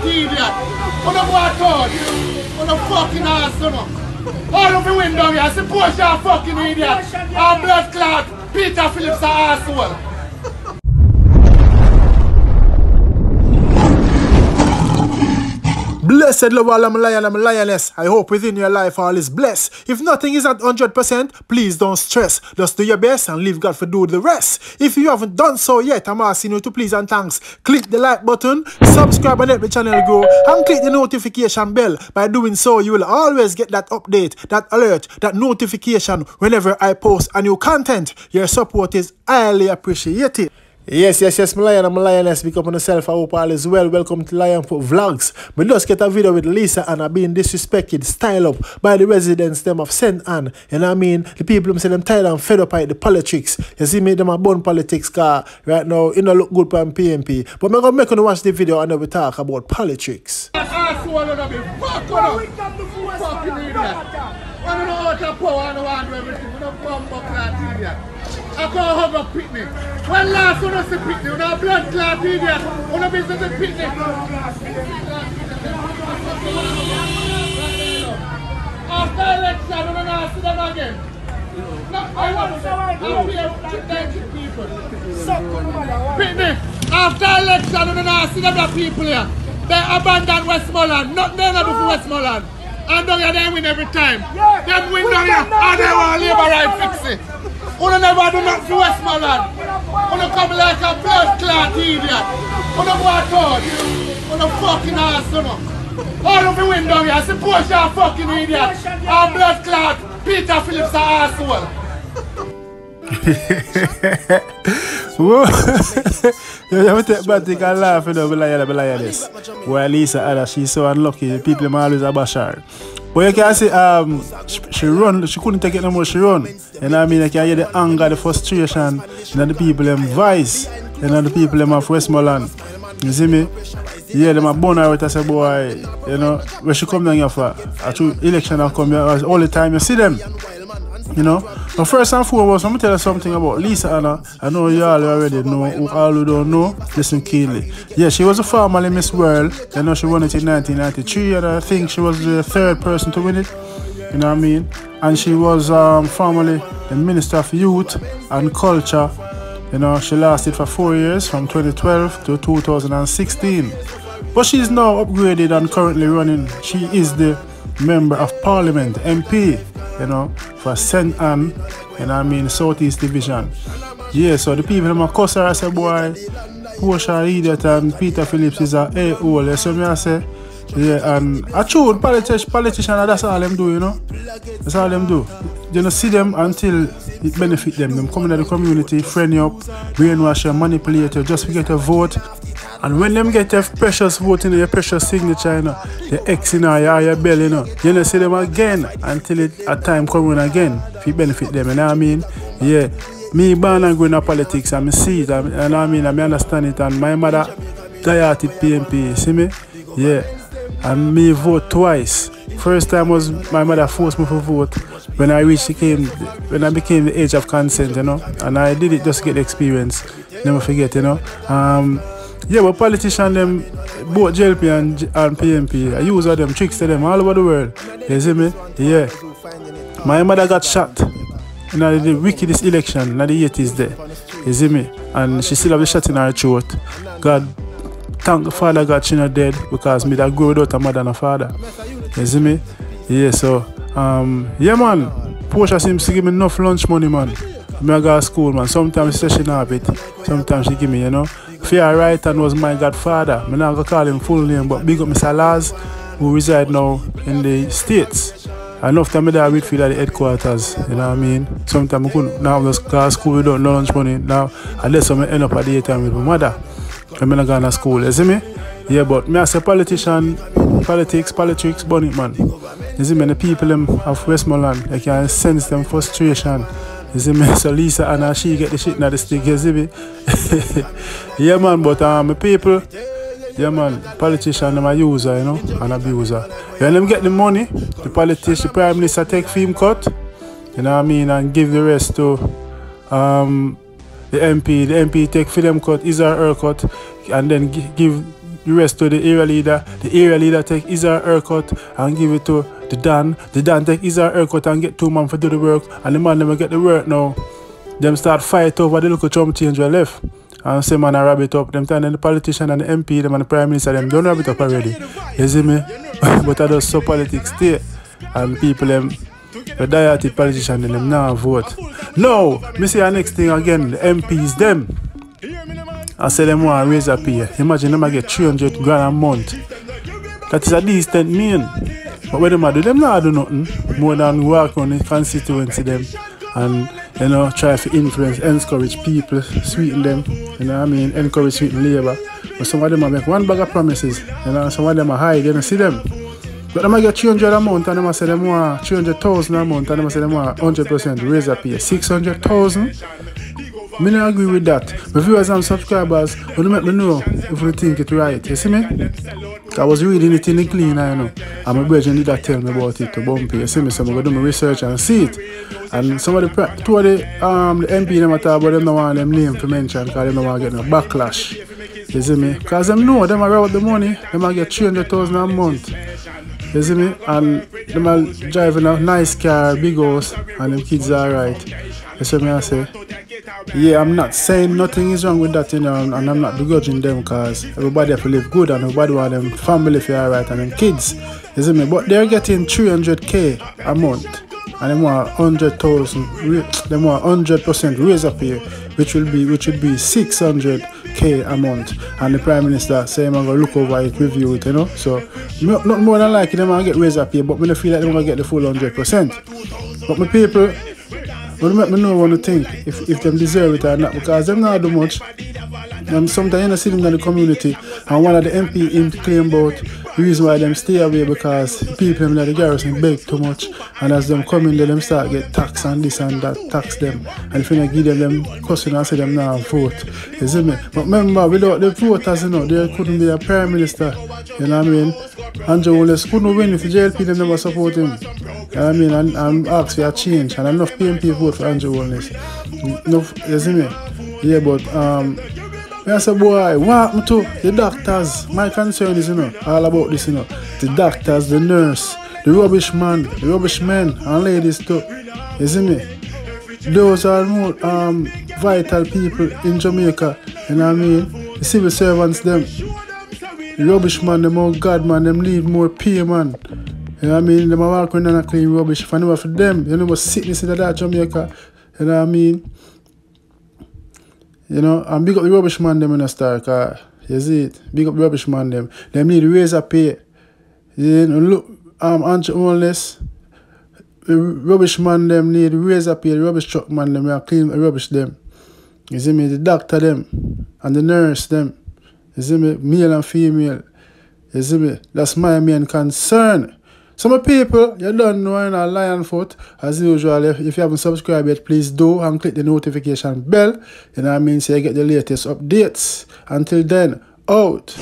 idiot. What the boy told? What the fucking ass, you know? All of the window here, suppose you're a fucking idiot. Our blood clot, Peter Phillips, an asshole. Blessed love all I'm a lion, I'm a lioness. I hope within your life all is blessed. If nothing is at 100%, please don't stress. Just do your best and leave God for do the rest. If you haven't done so yet, I'm asking you to please and thanks click the like button, subscribe and help the channel grow, and click the notification bell. By doing so, you will always get that update, that alert, that notification whenever I post a new content. Your support is highly appreciated. Yes, my lion and my lioness, pick up on yourself. I hope all is well. Welcome to Lionfoot Vlogs. But just get a video with Lisa Anna being disrespected, style up by the residents them of St. Ann. You know what I mean? The people them say them tired and fed up by the politics. You see me, them a bun politics car right now. It don't look good for PMP. But I'm gonna make you watch the video and then we talk about politics. I can't hug a picnic. When last one was a picnic, when a blood clot idiot, when a business a picnic. After election, we're not see them again. No, I want to keep people. Picnic. After election, we're not see them people here. They abandoned Westmoreland. Not they not do for Westmoreland. And down here they win every time. Them win down here and they want labor right fix it. You never do nothing for Westmoreland. You come like a blood clot idiot. You go at all. You fucking ass, you know. All of the window here, suppose you're a fucking idiot. Our blood clot, Peter Phillips, an asshole. Whoa. You have to take back and laugh, you know, be like this. Well, Lisa Anna, she's so unlucky. People are always a bashar. But you can see, she couldn't take it no more, she run. You know what I mean? You can hear the anger, the frustration, you know, the people them voice, you know, the people them of Westmoreland. You see me? Yeah, them are born out as a boy, you know, when she come down here for a true election and come here all the time, you see them. You know, but first and foremost, I'm going to tell you something about Lisa Anna. I know you all already know, all who don't know, listen keenly. Yeah, she was a formerly Miss World. You know, she won it in 1993, and I think she was the third person to win it. You know what I mean? And she was formerly the Minister of Youth and Culture. You know, she lasted for 4 years, from 2012 to 2016. But she's now upgraded and currently running. She is the Member of Parliament, MP. You know, for St. Ann, you know what I mean, Southeast Division. Yeah, so the people in my cuss her, I say, boy, Portia idiot and Peter Phillips is a a-hole. You see me, I say? Yeah, and I true politicians, that's all them do, you know? That's all them do. You don't see them until it benefit them. Them come into the community, friend you up, brainwash you, manipulate you, just to get a vote. And when them get your precious vote in your precious signature, you know, the X in your belly, you know, you don't see them again until a time comes again if it benefit them, you know what I mean? Yeah, me born and going to politics and I see it, you know what I mean? I understand it, and my mother died at PMP, see me? Yeah, and me vote twice. First time was my mother forced me to vote when I became the age of consent, you know, and I did it just to get the experience, never forget, you know. Yeah, but politicians, them, both JLP and PMP, I use all them tricks to them all over the world. You see me? Yeah. My mother got shot in the wickedest election in the 80s there. You see me? And she still have the shot in her throat. God, thank the Father God she's not dead because me that grew without a mother and a father. You see me? Yeah, so, yeah, man. Portia seems to give me enough lunch money, man. I go to school, man. Sometimes she doesn't have it. Sometimes she give me, you know. Fair Wrighton was my godfather. I'm not going to call him full name, but big up Mr. Laz, who reside now in the States. Enough time I there with Whitfield at the headquarters, you know what I mean? Sometimes I couldn't now just go to school without no lunch money. Now, unless I end up at the time with my mother. I'm not going to school, you see me? Yeah, but me as a politician, politics, burn it, man. You see me, the people of Westmoreland, I can sense them frustration. You see me, so Lisa Anna, she get the shit in the stick, you see me? Yeah, man, but my people, yeah, man, politicians, them a user, you know, and abuser. When them get the money, the politician, the Prime Minister take film cut, you know what I mean, and give the rest to the MP. The MP take film cut, his or her cut, and then give the rest to the area leader. The area leader take his or her cut and give it to the Dan. The Dan take his or her cut and get 2 man to do the work. And the man never get the work now. Them start fight over the local chum change we left. And say man a wrap it up. Them time the politician and the MP, them and the Prime Minister, them don't wrap it up already. You see me? But I just saw politics stay. And people them the diehard politician them now vote. No! Me say the next thing again, the MPs them. I say them want to raise a pay. Imagine them get 300 grand a month. That is a decent mean. But what them do? Them not do nothing more than work on the constituency them and try to influence, encourage people, sweeten them, encourage sweeten labor. But some of them make one bag of promises, some of them are high, you don't see them. But them get 300 a month and them say them want 300,000 a month and them say them want 100% raise a pay. 600,000? I don't agree with that. My viewers and subscribers, will let me know if you think it right. You see me? I was reading it in the clean, and my brethren did tell me about it to Bumpy. You see me? So I'm going to do my research and see it. And some of the MP them talk about them don't want them name to mention because they don't want to get no backlash. You see me? Because them know them are about the money, them are get 300,000 a month. You see me? And them are driving a nice car, big house, and them kids are alright. You see me? I say. Yeah, I'm not saying nothing is wrong with that, and I'm not begrudging them because everybody have to live good and everybody want them family to be alright and them kids. You see me? But they're getting 300k a month and they want 100,000, they want 100% raise up here, which would be 600k a month. And the Prime Minister say I'm gonna look over it, review it, So not more than likely them gonna get raise up here, but I feel like they're gonna get the full 100%. But my people, but make me know what to think if them deserve it or not, because them not do much. And sometimes you see them in the community and one of the MP in claim about the reason why them stay away because people in the garrison beg too much, and as them come in there them start get tax and this and that, tax them, and if you don't give them cussing and say them now vote. You see me? But remember, without the voters, there couldn't be a Prime Minister. You know what I mean? Andrew Holness couldn't win if the JLP them never support him. You know what I mean? And ask for a change, and enough PMP vote for Andrew Holness. Enough, you see me? Yeah, but I say, boy, what happened to the doctors? My concern is, all about this, the doctors, the nurse, the rubbish man, the rubbish men and ladies too. You see me? Those are more vital people in Jamaica. You know what I mean? The civil servants, them. The rubbish man, them more God man, them need more pay man. You know what I mean? Them are walking and clean rubbish. If I never for them, you know what sickness in that Jamaica. You know what I mean? And big up the rubbish man them in a star car. You see it? Big up the rubbish man them. Them need to raise a pay. Look, Andrew Holness, the rubbish man them need to raise a pay. The rubbish truck man them are clean the rubbish them. You see me? The doctor them and the nurse them. You see me? Male and female. You see me? That's my main concern. Some people, you don't know in a lion foot. As usual, if you haven't subscribed yet, please do and click the notification bell. You know what I mean? So you get the latest updates. Until then, out.